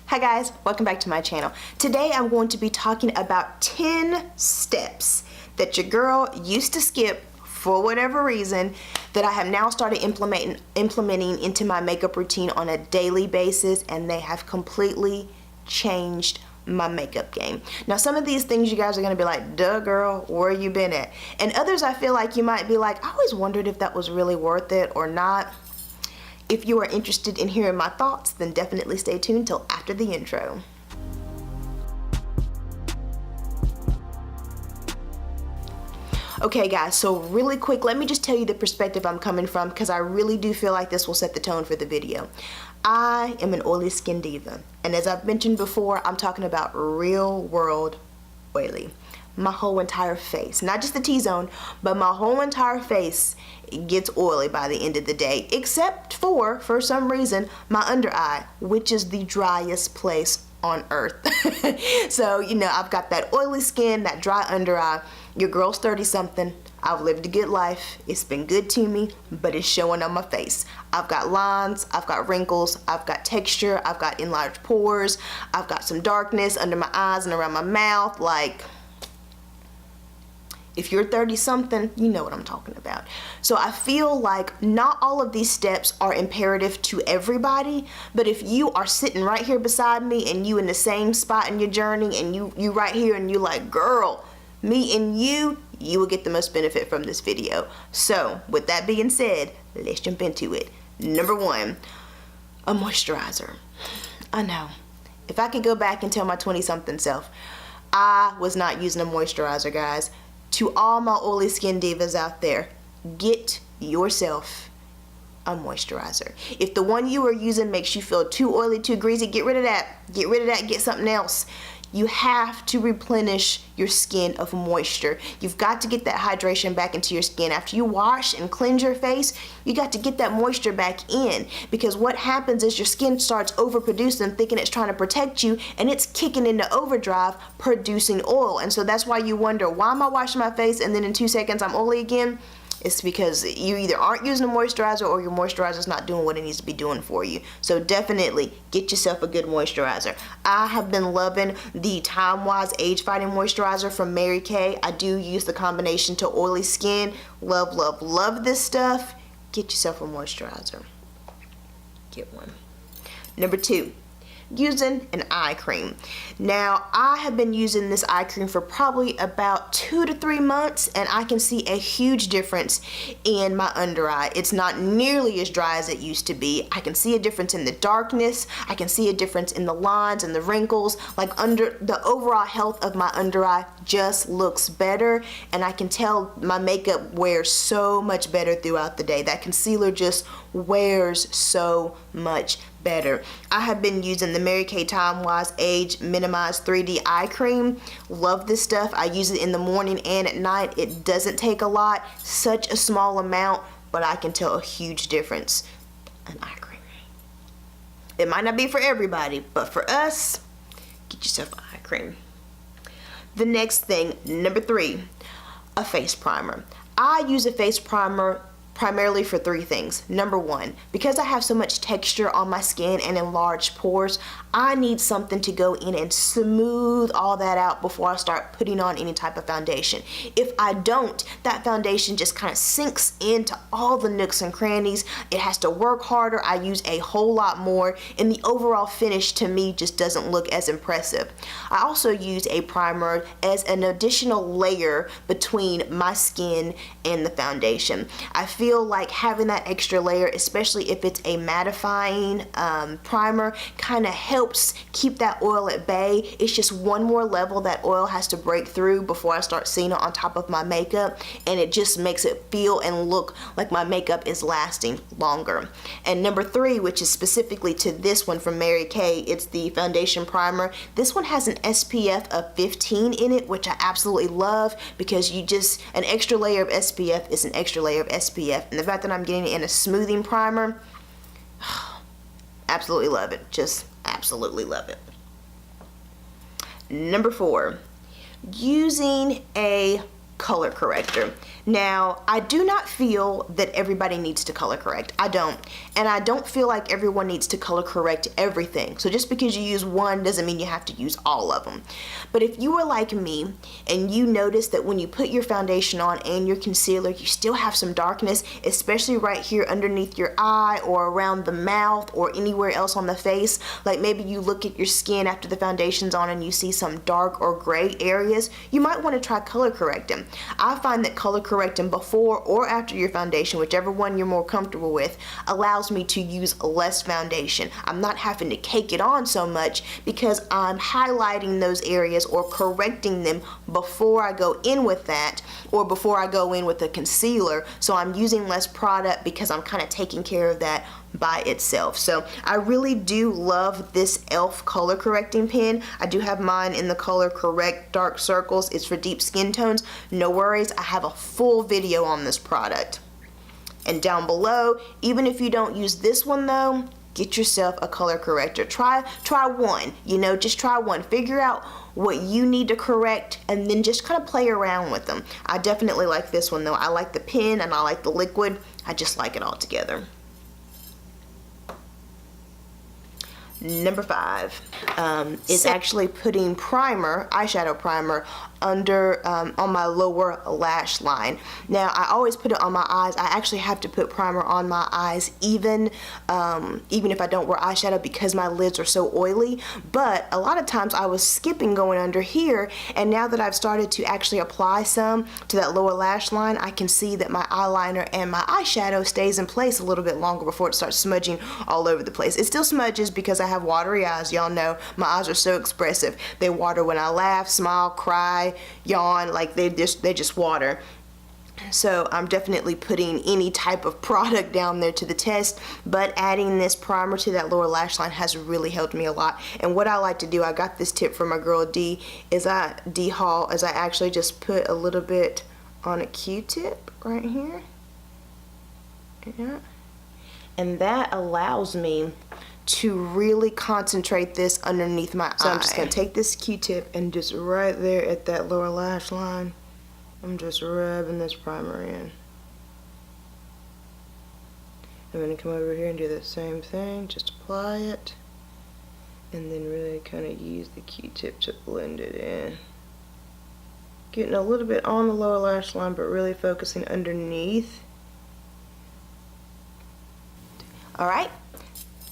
Hi guys, welcome back to my channel. Today I'm going to be talking about 10 steps that your girl used to skip for whatever reason that I have now started implementing into my makeup routine on a daily basis, and they have completely changed my makeup game. Now some of these things you guys are going to be like, duh girl, where you been at? And others I feel like you might be like, I always wondered if that was really worth it or not. If you are interested in hearing my thoughts, then definitely stay tuned till after the intro. Okay guys, so really quick, let me just tell you the perspective I'm coming from, because I really do feel like this will set the tone for the video. I am an oily skin diva, and as I've mentioned before, I'm talking about real world oily. My whole entire face, not just the T-zone, but my whole entire face gets oily by the end of the day, except for some reason, my under eye, which is the driest place on earth. So, you know, I've got that oily skin, that dry under eye. Your girl's 30-something. I've lived a good life. It's been good to me, but it's showing on my face. I've got lines, I've got wrinkles, I've got texture, I've got enlarged pores, I've got some darkness under my eyes and around my mouth. Like, if you're 30-something, you know what I'm talking about. So I feel like not all of these steps are imperative to everybody, but if you are sitting right here beside me and you in the same spot in your journey, and you right here and you like, girl, me and you will get the most benefit from this video. So with that being said, let's jump into it. Number one, a moisturizer. I know, if I could go back and tell my 20-something self, I was not using a moisturizer, guys. To all my oily skin divas out there, get yourself a moisturizer. If the one you are using makes you feel too oily, too greasy, get rid of that. Get rid of that, get something else. You have to replenish your skin of moisture. You've got to get that hydration back into your skin. After you wash and cleanse your face, you got to get that moisture back in, because what happens is your skin starts overproducing, thinking it's trying to protect you, and it's kicking into overdrive, producing oil. And so that's why you wonder, why am I washing my face and then in 2 seconds I'm oily again? It's because you either aren't using a moisturizer or your moisturizer is not doing what it needs to be doing for you. So definitely get yourself a good moisturizer. I have been loving the TimeWise Age Fighting Moisturizer from Mary Kay. I do use the combination to oily skin. Love, love, love this stuff. Get yourself a moisturizer. Get one. Number two, using an eye cream. Now I have been using this eye cream for probably about 2 to 3 months, and I can see a huge difference in my under eye. It's not nearly as dry as it used to be. I can see a difference in the darkness. I can see a difference in the lines and the wrinkles. Like, under the overall health of my under eye just looks better, and I can tell my makeup wears so much better throughout the day. That concealer just wears so much better. I have been using the Mary Kay TimeWise Age Minimize 3D eye cream. Love this stuff. I use it in the morning and at night. It doesn't take a lot, such a small amount, but I can tell a huge difference. An eye cream. It might not be for everybody, but for us, get yourself an eye cream. The next thing, number three, a face primer. I use a face primer primarily for 3 things. Number one, because I have so much texture on my skin and enlarged pores, I need something to go in and smooth all that out before I start putting on any type of foundation. If I don't, that foundation just kind of sinks into all the nooks and crannies. It has to work harder. I use a whole lot more, and the overall finish to me just doesn't look as impressive. I also use a primer as an additional layer between my skin and the foundation. I feel like having that extra layer, especially if it's a mattifying primer, kind of helps keep that oil at bay. It's just one more level that oil has to break through before I start seeing it on top of my makeup, and it just makes it feel and look like my makeup is lasting longer. And number three, which is specifically to this one from Mary Kay, it's the foundation primer. This one has an SPF of 15 in it, which I absolutely love, because an extra layer of SPF is an extra layer of SPF. And the fact that I'm getting it in a smoothing primer, absolutely love it. Just absolutely love it. Number four, using a color corrector. Now, I do not feel that everybody needs to color correct. I don't. And I don't feel like everyone needs to color correct everything. So just because you use one doesn't mean you have to use all of them. But if you were like me and you notice that when you put your foundation on and your concealer, you still have some darkness, especially right here underneath your eye or around the mouth or anywhere else on the face, like maybe you look at your skin after the foundation's on and you see some dark or gray areas, you might want to try color correcting. I find that color correcting before or after your foundation, whichever one you're more comfortable with, allows me to use less foundation. I'm not having to cake it on so much because I'm highlighting those areas or correcting them before I go in with that or before I go in with a concealer. So I'm using less product because I'm kind of taking care of that by itself. So I really do love this e.l.f. color correcting pen. I do have mine in the color Correct Dark Circles. It's for deep skin tones. No worries, I have a full video on this product. And down below, even if you don't use this one though, get yourself a color corrector. Try one, just try one. Figure out what you need to correct and then just kind of play around with them. I definitely like this one though. I like the pen and I like the liquid. I just like it all together. Number 5 is actually putting primer, eyeshadow primer, under on my lower lash line. Now I always put it on my eyes. I actually have to put primer on my eyes even if I don't wear eyeshadow because my lids are so oily. But a lot of times I was skipping going under here, and now that I've started to actually apply some to that lower lash line, I can see that my eyeliner and my eyeshadow stays in place a little bit longer before it starts smudging all over the place. It still smudges because I have watery eyes. Y'all know my eyes are so expressive. They water when I laugh, smile, cry, yawn, like they just water. So I'm definitely putting any type of product down there to the test, but adding this primer to that lower lash line has really helped me a lot. And what I like to do, I got this tip from my girl D Hall, is I actually just put a little bit on a Q-tip right here. Yeah. And that allows me to really concentrate this underneath my eye. So I'm just going to take this Q-tip and just right there at that lower lash line, I'm just rubbing this primer in. I'm going to come over here and do the same thing, just apply it, and then really kind of use the Q-tip to blend it in. Getting a little bit on the lower lash line, but really focusing underneath. Alright.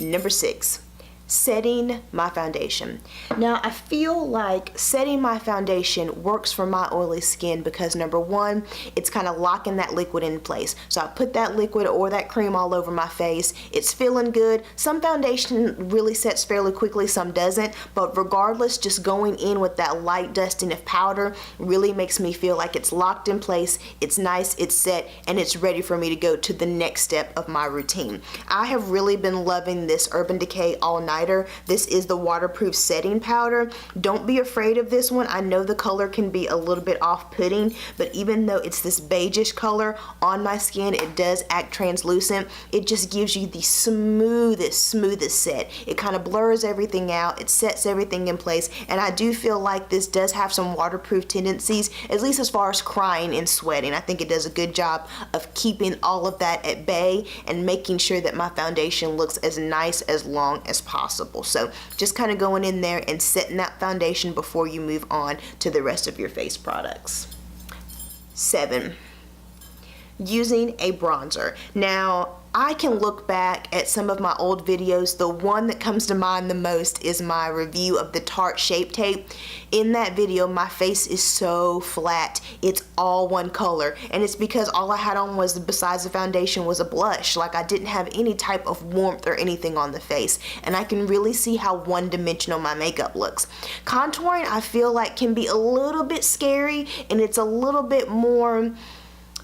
Number 6, setting my foundation. Now I feel like setting my foundation works for my oily skin because number 1, it's kind of locking that liquid in place. So I put that liquid or that cream all over my face. It's feeling good. Some foundation really sets fairly quickly, some doesn't, but regardless, just going in with that light dusting of powder really makes me feel like it's locked in place, it's nice, it's set, and it's ready for me to go to the next step of my routine. I have really been loving this Urban Decay All Nighter. This is the waterproof setting powder. Don't be afraid of this one. I know the color can be a little bit off-putting, but even though it's this beigeish color on my skin, it does act translucent. It just gives you the smoothest set. It kind of blurs everything out. It sets everything in place, and I do feel like this does have some waterproof tendencies, at least as far as crying and sweating. I think it does a good job of keeping all of that at bay and making sure that my foundation looks as nice as long as possible. So just kind of going in there and setting that foundation before you move on to the rest of your face products. 7, using a bronzer. Now I can look back at some of my old videos. The one that comes to mind the most is my review of the Tarte Shape Tape. In that video, my face is so flat. It's all one color, and it's because all I had on was, besides the foundation, was a blush. Like I didn't have any type of warmth or anything on the face, and I can really see how one-dimensional my makeup looks. Contouring, I feel like, can be a little bit scary, and it's a little bit more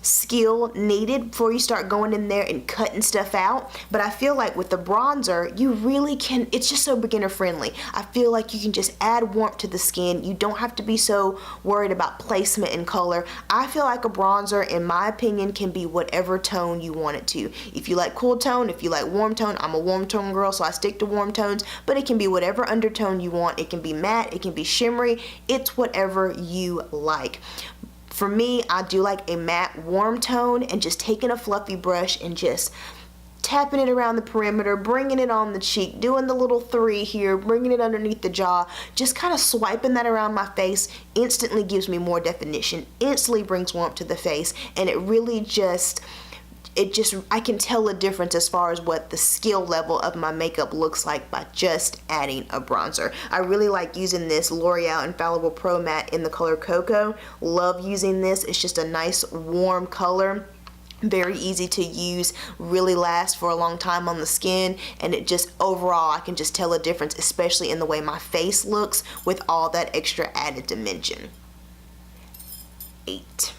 skill needed before you start going in there and cutting stuff out. But I feel like with the bronzer, you really can, it's just so beginner friendly. I feel like you can just add warmth to the skin. You don't have to be so worried about placement and color. I feel like a bronzer, in my opinion, can be whatever tone you want it to. If you like cool tone, if you like warm tone, I'm a warm tone girl, so I stick to warm tones, but it can be whatever undertone you want. It can be matte, it can be shimmery, it's whatever you like. For me, I do like a matte warm tone, and just taking a fluffy brush and just tapping it around the perimeter, bringing it on the cheek, doing the little 3 here, bringing it underneath the jaw, just kind of swiping that around my face instantly gives me more definition, instantly brings warmth to the face, and it really just, I can tell a difference as far as what the skill level of my makeup looks like by just adding a bronzer. I really like using this L'Oreal Infallible Pro Matte in the color Cocoa. Love using this. It's just a nice warm color. Very easy to use, really lasts for a long time on the skin, and it just overall I can just tell a difference, especially in the way my face looks with all that extra added dimension. 8.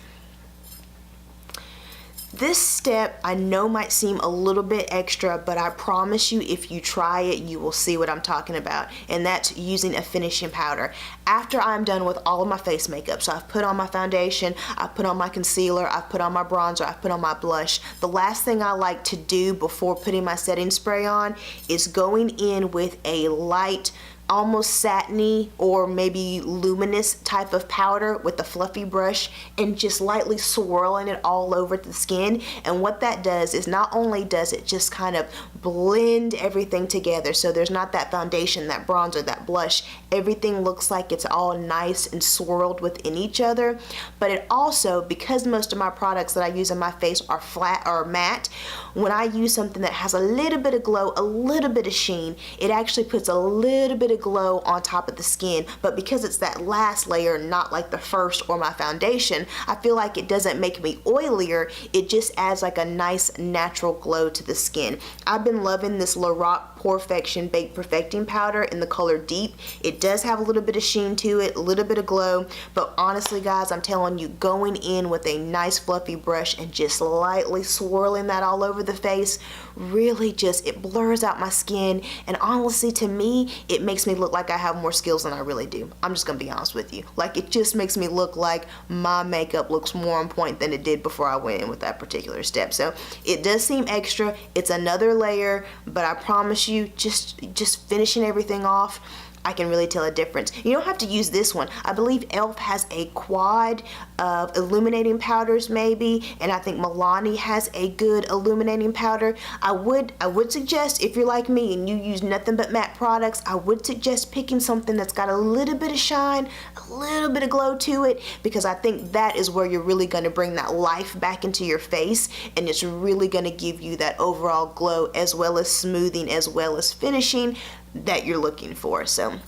This step I know might seem a little bit extra, but I promise you if you try it, you will see what I'm talking about, and that's using a finishing powder. After I'm done with all of my face makeup, so I've put on my foundation, I've put on my concealer, I've put on my bronzer, I've put on my blush, the last thing I like to do before putting my setting spray on is going in with a light, almost satiny or maybe luminous type of powder with a fluffy brush and just lightly swirling it all over the skin. And what that does is not only does it just kind of blend everything together, so there's not that foundation, that bronzer, that blush, everything looks like it's all nice and swirled within each other, but it also, because most of my products that I use on my face are flat or matte, when I use something that has a little bit of glow, a little bit of sheen, it actually puts a little bit of glow on top of the skin. But because it's that last layer, not like the first or my foundation, I feel like it doesn't make me oilier, it just adds like a nice natural glow to the skin. I've been loving this Lorac Porefection Baked Perfecting Powder in the color Deep. It does have a little bit of sheen to it, a little bit of glow, but honestly guys, I'm telling you, going in with a nice fluffy brush and just lightly swirling that all over the face, really just, it blurs out my skin, and honestly to me, it makes me look like I have more skills than I really do. I'm just gonna be honest with you. Like, it just makes me look like my makeup looks more on point than it did before I went in with that particular step. So it does seem extra, it's another layer, but I promise you, just finishing everything off, I can really tell a difference. You don't have to use this one. I believe e.l.f. has a quad of illuminating powders maybe, and I think Milani has a good illuminating powder. I would suggest, if you're like me and you use nothing but matte products, I would suggest picking something that's got a little bit of shine, a little bit of glow to it, because I think that is where you're really going to bring that life back into your face, and it's really going to give you that overall glow as well as smoothing as well as finishing that you're looking for. So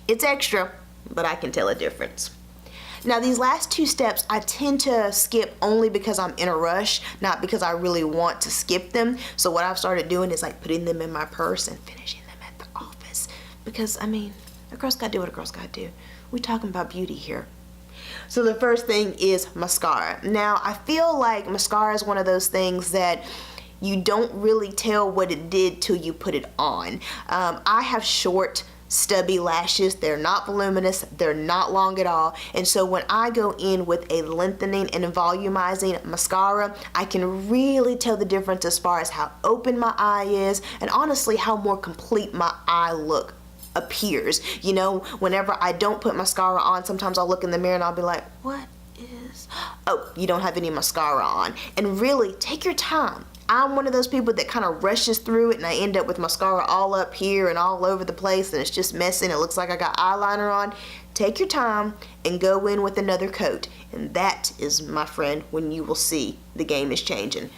it's extra, but I can tell a difference. Now these last 2 steps I tend to skip only because I'm in a rush, not because I really want to skip them. So what I've started doing is like putting them in my purse and finishing them at the office, because I mean, a girl's gotta do what a girl's gotta do. We're talking about beauty here. So the first thing is mascara. Now I feel like mascara is one of those things that you don't really tell what it did till you put it on. I have short, stubby lashes. They're not voluminous, they're not long at all, and so when I go in with a lengthening and volumizing mascara, I can really tell the difference as far as how open my eye is, and honestly how more complete my eye look appears. You know, whenever I don't put mascara on, sometimes I'll look in the mirror and I'll be like, what is, oh, you don't have any mascara on. And really, take your time. I'm one of those people that kind of rushes through it, and I end up with mascara all up here and all over the place, and it's just messy and it looks like I got eyeliner on. Take your time and go in with another coat, and that is, my friend, when you will see the game is changing.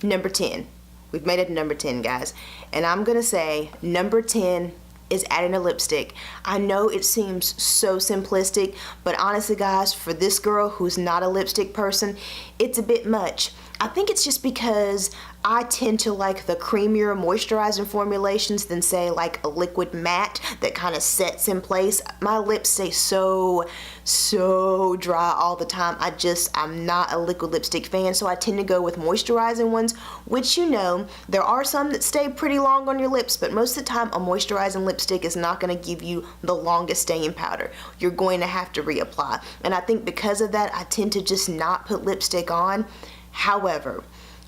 Number 10. We've made it to number 10, guys, and I'm gonna say number 10 is adding a lipstick. I know it seems so simplistic, but honestly guys, for this girl who's not a lipstick person, it's a bit much. I think it's just because I tend to like the creamier moisturizing formulations than say like a liquid matte that kind of sets in place. My lips stay so dry all the time. I'm not a liquid lipstick fan, so I tend to go with moisturizing ones, which, you know, there are some that stay pretty long on your lips, but most of the time a moisturizing lipstick is not going to give you the longest staying powder. You're going to have to reapply, and I think because of that I tend to just not put lipstick on. However,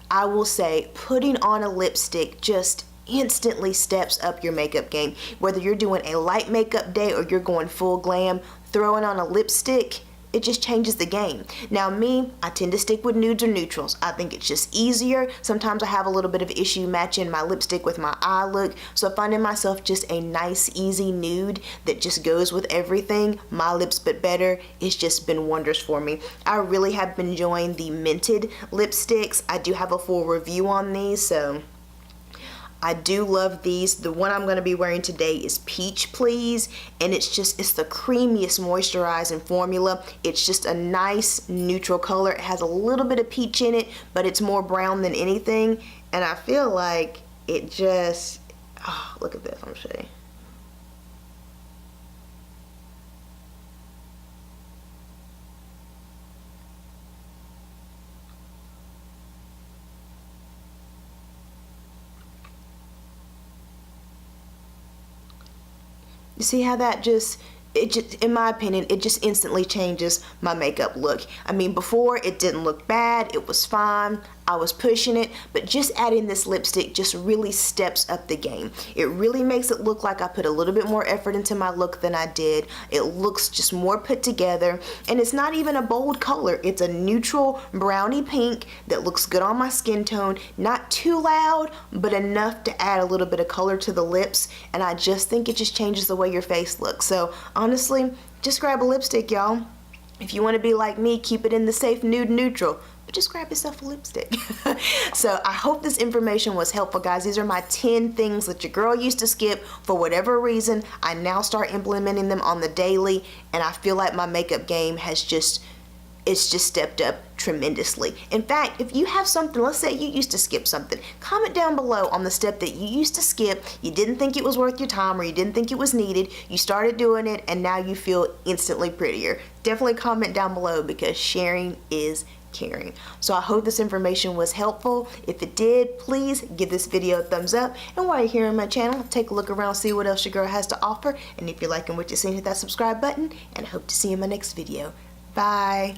I will say putting on a lipstick just instantly steps up your makeup game. Whether you're doing a light makeup day or you're going full glam, throwing on a lipstick it just changes the game. Now me, I tend to stick with nudes or neutrals. I think it's just easier. Sometimes I have a little bit of issue matching my lipstick with my eye look, so finding myself just a nice easy nude that just goes with everything, my lips but better, it's just been wonders for me. I really have been enjoying the Mented lipsticks. I do have a full review on these, so I do love these. The one I'm going to be wearing today is Peach Please, and it's the creamiest moisturizing formula. It's just a nice neutral color. It has a little bit of peach in it, but it's more brown than anything, and I feel like it just, oh, look at this, I'm show you. You see how that just, in my opinion, it just instantly changes my makeup look. I mean, before it didn't look bad, it was fine, I was pushing it, but just adding this lipstick just really steps up the game. It really makes it look like I put a little bit more effort into my look than I did. It looks just more put together, and it's not even a bold color. It's a neutral brownie pink that looks good on my skin tone, not too loud, but enough to add a little bit of color to the lips, and I just think it just changes the way your face looks. So honestly, just grab a lipstick, y'all. If you want to be like me, keep it in the safe nude neutral, but just grab yourself a lipstick. So I hope this information was helpful, guys. These are my 10 things that your girl used to skip for whatever reason. I now start implementing them on the daily, and I feel like my makeup game has just stepped up tremendously. In fact, if you have something, let's say you used to skip something, comment down below on the step that you used to skip, you didn't think it was worth your time or you didn't think it was needed, you started doing it, and now you feel instantly prettier. Definitely comment down below, because sharing is caring. So I hope this information was helpful. If it did, please give this video a thumbs up, and while you're here on my channel, take a look around, see what else your girl has to offer, and if you're liking what you're seeing, hit that subscribe button, and I hope to see you in my next video. Bye.